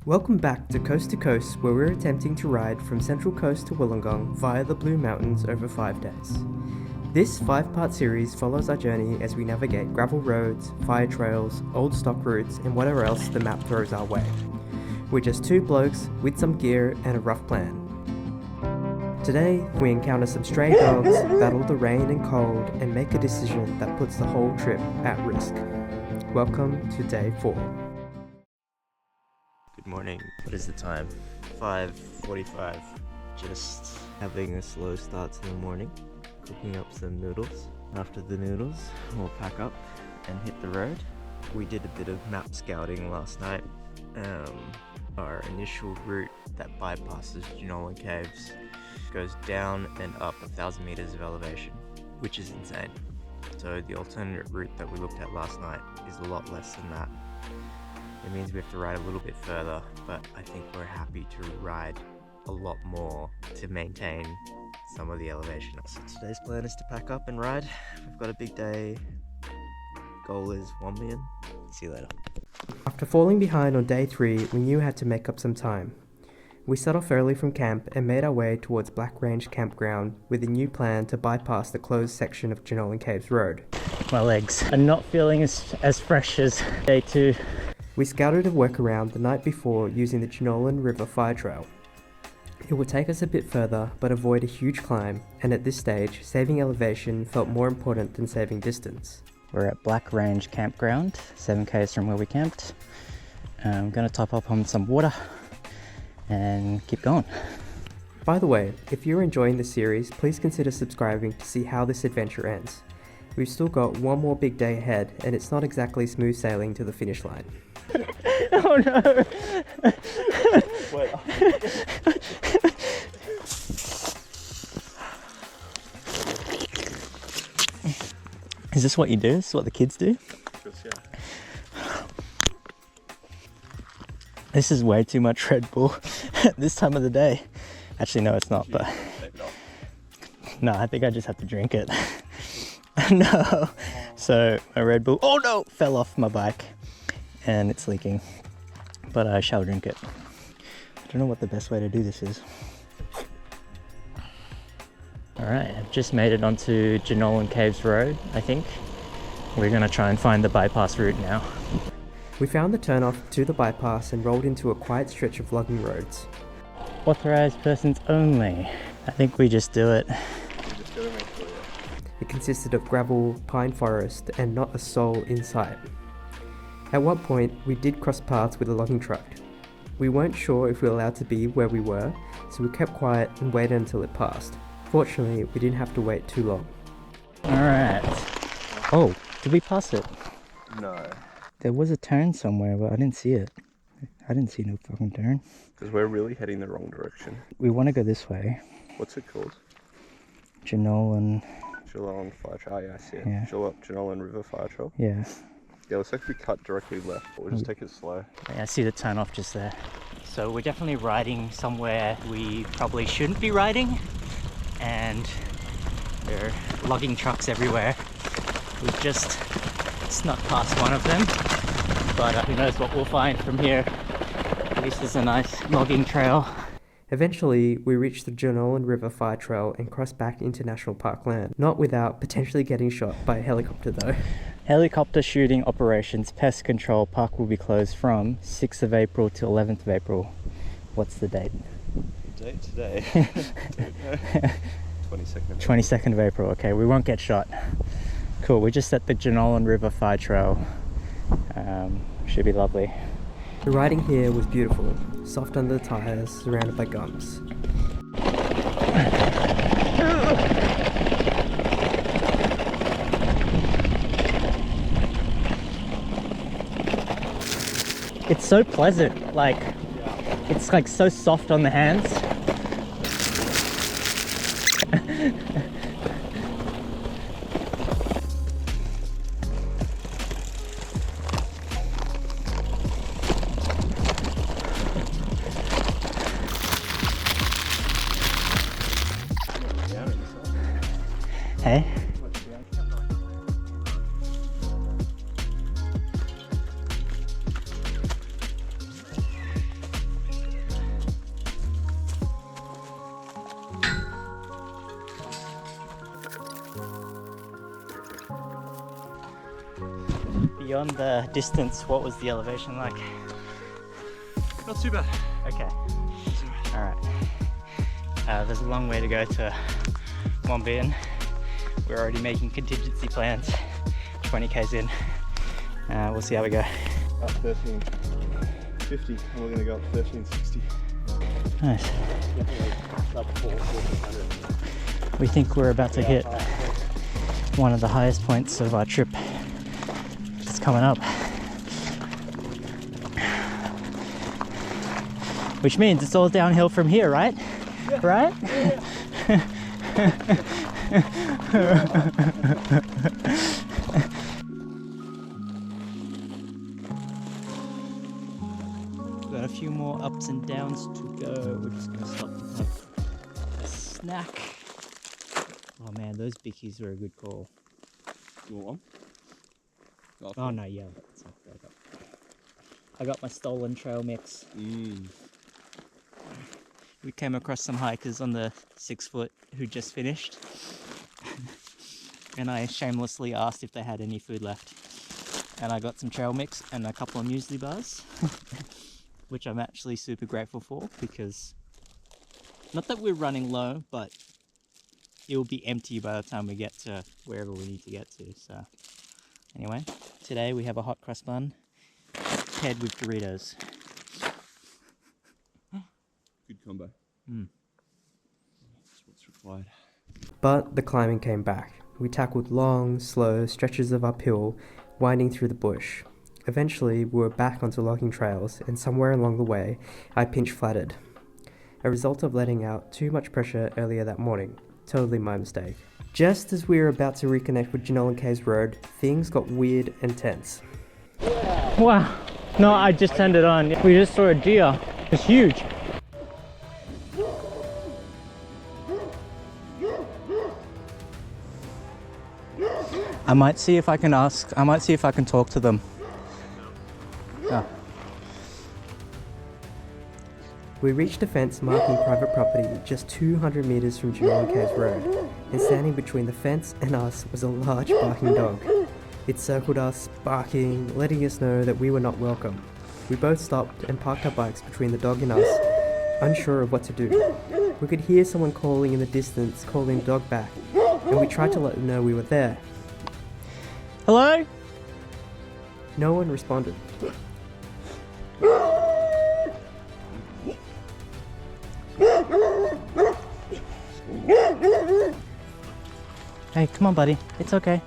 Welcome back to Coast, where we're attempting to ride from Central Coast to Wollongong via the Blue Mountains over 5 days. This 5-part series follows our journey as we navigate gravel roads, fire trails, old stock routes, and whatever else the map throws our way. We're just two blokes with some gear and a rough plan. Today, we encounter some stray dogs, battle the rain and cold, and make a decision that puts the whole trip at risk. Welcome to day 4. Good morning. What is the time? 5:45. Just having a slow start to the morning. Cooking up some noodles. After the noodles, we'll pack up and hit the road. We did a bit of map scouting last night. Our initial route that bypasses Jenolan Caves goes down and up 1,000 meters of elevation, which is insane. So the alternate route that we looked at last night is a lot less than that. It means we have to ride a little bit further, but I think we're happy to ride a lot more to maintain some of the elevation. So today's plan is to pack up and ride. We've got a big day. Goal is Wombian. See you later. After falling behind on day 3, we knew we had to make up some time. We set off early from camp and made our way towards Black Range Campground with a new plan to bypass the closed section of Jenolan Caves Road. My legs are not feeling as fresh as day 2. We scouted a workaround the night before using the Jenolan Fire Trail. It would take us a bit further but avoid a huge climb, and at this stage, saving elevation felt more important than saving distance. We're at Black Range Campground, 7 k's from where we camped. I'm going to top up on some water and keep going. By the way, if you're enjoying this series, please consider subscribing to see how this adventure ends. We've still got one more big day ahead, and it's not exactly smooth sailing to the finish line. Oh no! Wait. Is this what you do? Is this what the kids do? Yeah. This is way too much Red Bull at this time of the day. Actually, no, it's not, but... No, I think I just have to drink it. No! So, my Red Bull... Oh no! Fell off my bike. And it's leaking. But I shall drink it. I don't know what the best way to do this is. Alright, I've just made it onto Jenolan Caves Road, I think. We're going to try and find the bypass route now. We found the turnoff to the bypass and rolled into a quiet stretch of logging roads. Authorized persons only. I think we just do it. It consisted of gravel, pine forest, and not a soul in sight. At one point, we did cross paths with a logging truck. We weren't sure if we were allowed to be where we were, so we kept quiet and waited until it passed. Fortunately, we didn't have to wait too long. Alright. Oh, did we pass it? No. There was a turn somewhere, but I didn't see it. I didn't see no fucking turn. Because we're really heading the wrong direction. We want to go this way. What's it called? Jenolan. Jenolan Fire Trail. Yeah, I see it. Yeah. Jenolan River Fire Trail. Yeah. Yeah, looks like we cut directly left, but we'll just take it slow. I see the turn off just there. So we're definitely riding somewhere we probably shouldn't be riding. And there are logging trucks everywhere. We've just snuck past one of them. But who knows what we'll find from here. At least there's a nice logging trail. Eventually, we reached the Jenolan Fire Trail and crossed back into National Park land, not without potentially getting shot by a helicopter though. Helicopter shooting operations, pest control. Park will be closed from 6th of April to 11th of April. What's the date? Date today. 22nd. 22nd of April. Okay, we won't get shot. Cool, we're just at the Jenolan Fire Trail. Should be lovely. The riding here was beautiful, soft under the tyres, surrounded by gums. It's so pleasant, like, it's like so soft on the hands. Hey? beyond the distance, what was the elevation like? Not too bad. Okay. Alright. There's a long way to go to Wombian. We're already making contingency plans. 20 k's in. We'll see how we go. Up 1350 and we're going to go up 1360. Nice. We think we're about to hit one of the highest points of our trip. It's coming up. Which means it's all downhill from here, right? Yeah. Right? Got a few more ups and downs to go. We're just gonna stop and have a snack. Oh man, those bickies were a good call. You want one? Oh no, yeah, that's not what I got my stolen trail mix. We came across some hikers on the 6 foot who just finished. And I shamelessly asked if they had any food left. And I got some trail mix and a couple of muesli bars. Which I'm actually super grateful for, because not that we're running low, but it will be empty by the time we get to wherever we need to get to. So anyway, today we have a hot cross bun paired with Doritos. Good combo. That's what's required. But the climbing came back. We tackled long, slow stretches of uphill, winding through the bush. Eventually, we were back onto logging trails, and somewhere along the way, I pinch flatted. A result of letting out too much pressure earlier that morning. Totally my mistake. Just as we were about to reconnect with Jenolan Caves Road, things got weird and tense. Wow. No, I just turned it on. We just saw a deer. It's huge. I might see if I can talk to them. Oh. We reached a fence marking private property just 200 meters from Jenolan Caves Road, and standing between the fence and us was a large barking dog. It circled us, barking, letting us know that we were not welcome. We both stopped and parked our bikes between the dog and us, unsure of what to do. We could hear someone calling in the distance, calling the dog back, and we tried to let them know we were there. Hello? No one responded. Hey, come on, buddy. It's okay.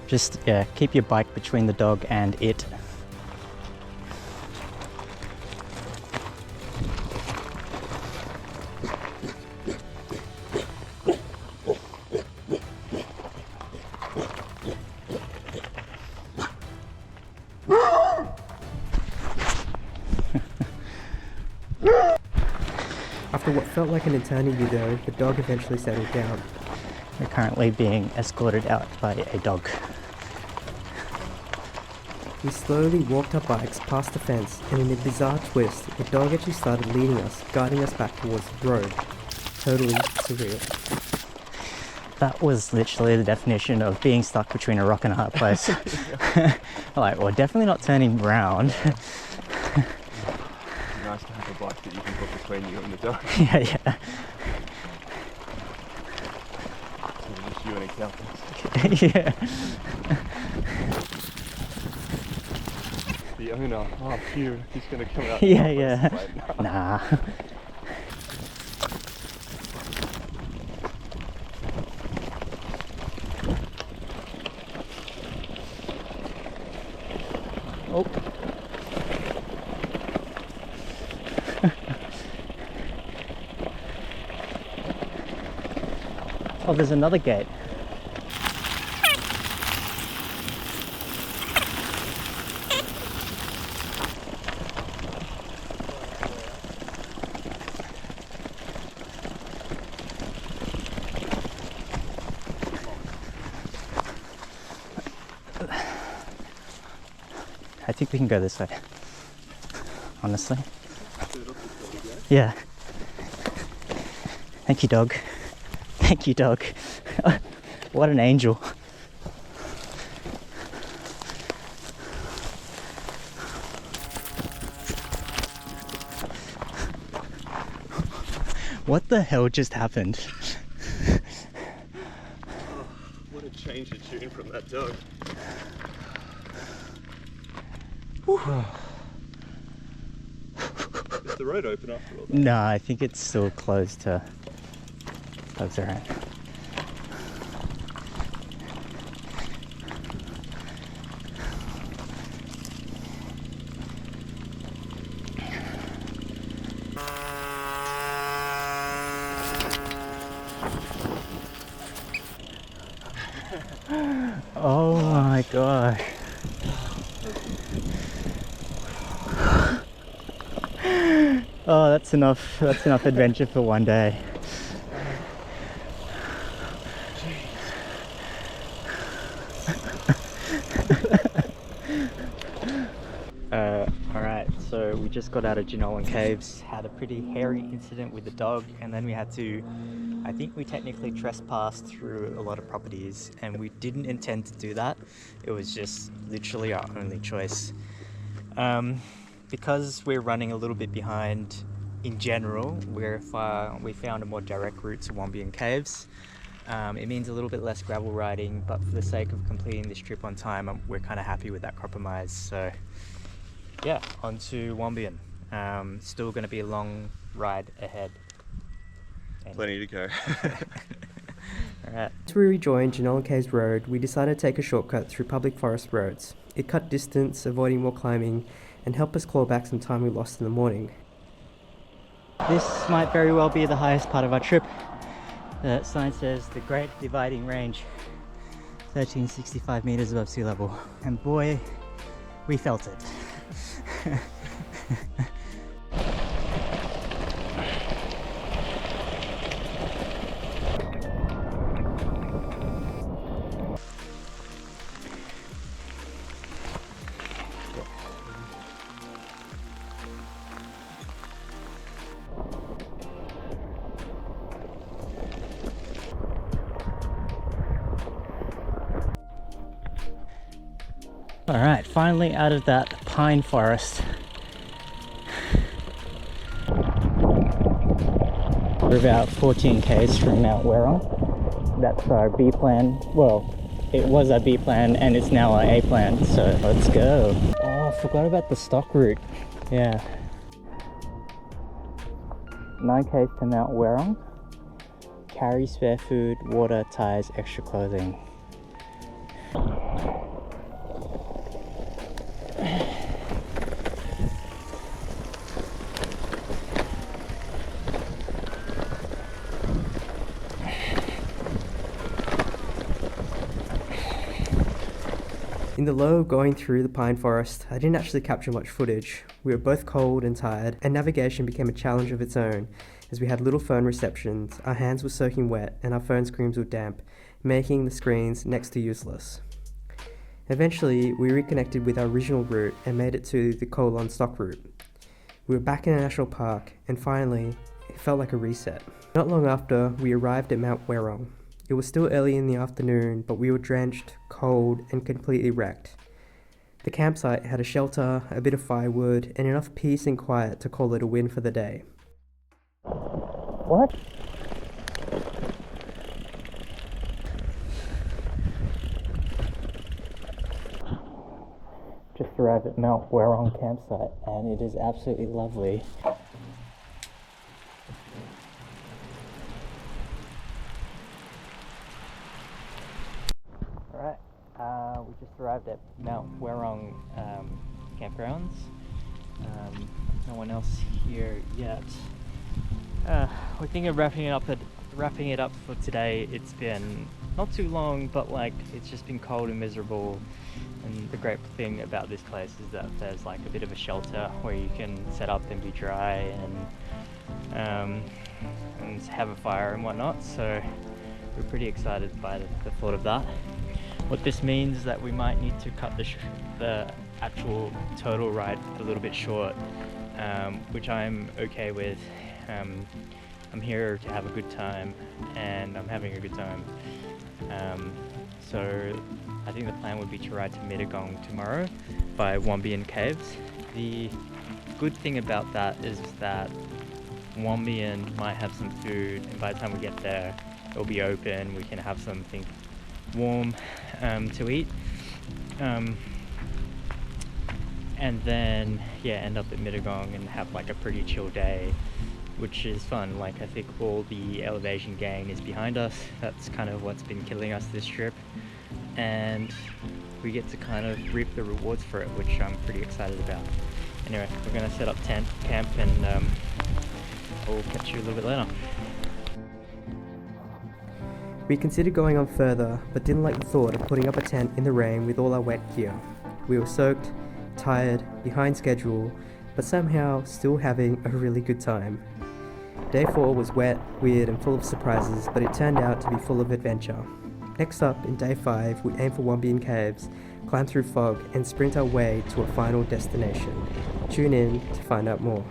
Just, yeah, keep your bike between the dog and it. After what felt like an eternity though, the dog eventually settled down. We're currently being escorted out by a dog. We slowly walked our bikes past the fence, and in a bizarre twist, the dog actually started leading us, guiding us back towards the road. Totally surreal. That was literally the definition of being stuck between a rock and a hard place. Like, well, definitely not turning round. Nice to have a bike that you can put between you and the dog. Yeah, yeah. So just you and a cow. Yeah. The owner, oh phew, he's going to come out. Yeah, yeah. Nah. Oh. Oh, there's another gate. I think we can go this way, honestly. Yeah. Thank you, dog. Thank you, dog. What an angel. What the hell just happened? Oh, what a change of tune from that dog. Is the road open after all that? No, I think it's still closed to folks around. Oh my gosh. Oh, that's enough adventure for one day. Alright, so we just got out of Jenolan Caves, had a pretty hairy incident with the dog, and then we had to, I think we technically trespassed through a lot of properties, and we didn't intend to do that. It was just literally our only choice. Because we're running a little bit behind in general, we found a more direct route to Wombian Caves. It means a little bit less gravel riding, but for the sake of completing this trip on time, we're kind of happy with that compromise. So yeah, on to Wombian. Still going to be a long ride ahead. Plenty to go. As we rejoined Jenolan Caves Road, we decided to take a shortcut through public forest roads. It cut distance, avoiding more climbing, and helped us claw back some time we lost in the morning. This might very well be the highest part of our trip. The sign says the Great Dividing Range, 1365 meters above sea level. And boy, we felt it. Alright, finally out of that pine forest. We're about 14 k's from Mount Werong. That's our B plan. Well, it was our B plan and it's now our A plan, so let's go. Oh, I forgot about the stock route. Yeah. 9 k's to Mount Werong. Carry spare food, water, tires, extra clothing. In the low going through the pine forest, I didn't actually capture much footage. We were both cold and tired, and navigation became a challenge of its own, as we had little phone receptions, our hands were soaking wet, and our phone screens were damp, making the screens next to useless. Eventually, we reconnected with our original route and made it to the Jenolan stock route. We were back in a national park, and finally, it felt like a reset. Not long after, we arrived at Mount Werong. It was still early in the afternoon, but we were drenched, cold, and completely wrecked. The campsite had a shelter, a bit of firewood, and enough peace and quiet to call it a win for the day. What? Just arrived at Mount Werong campsite, and it is absolutely lovely. Alright, we just arrived at Mount Werong campgrounds. No one else here yet. We're thinking of wrapping it up for today. It's been not too long, but like it's just been cold and miserable. And the great thing about this place is that there's like a bit of a shelter where you can set up and be dry and have a fire and whatnot. So we're pretty excited by the thought of that. What this means is that we might need to cut the actual total ride a little bit short, which I'm okay with. I'm here to have a good time, and I'm having a good time. So I think the plan would be to ride to Mittagong tomorrow by Wombian Caves. The good thing about that is that Wombian might have some food, and by the time we get there, it'll be open. We can have something warm to eat. And then, yeah, end up at Mittagong and have like a pretty chill day, which is fun. Like, I think all the elevation gain is behind us. That's kind of what's been killing us this trip. And we get to kind of reap the rewards for it, which I'm pretty excited about. Anyway, we're gonna set up camp, and I'll catch you a little bit later. We considered going on further, but didn't like the thought of putting up a tent in the rain with all our wet gear. We were soaked, tired, behind schedule, but somehow still having a really good time. Day 4 was wet, weird and full of surprises, but it turned out to be full of adventure. Next up, in Day 5, we aim for Wombian Caves, climb through fog, and sprint our way to a final destination. Tune in to find out more.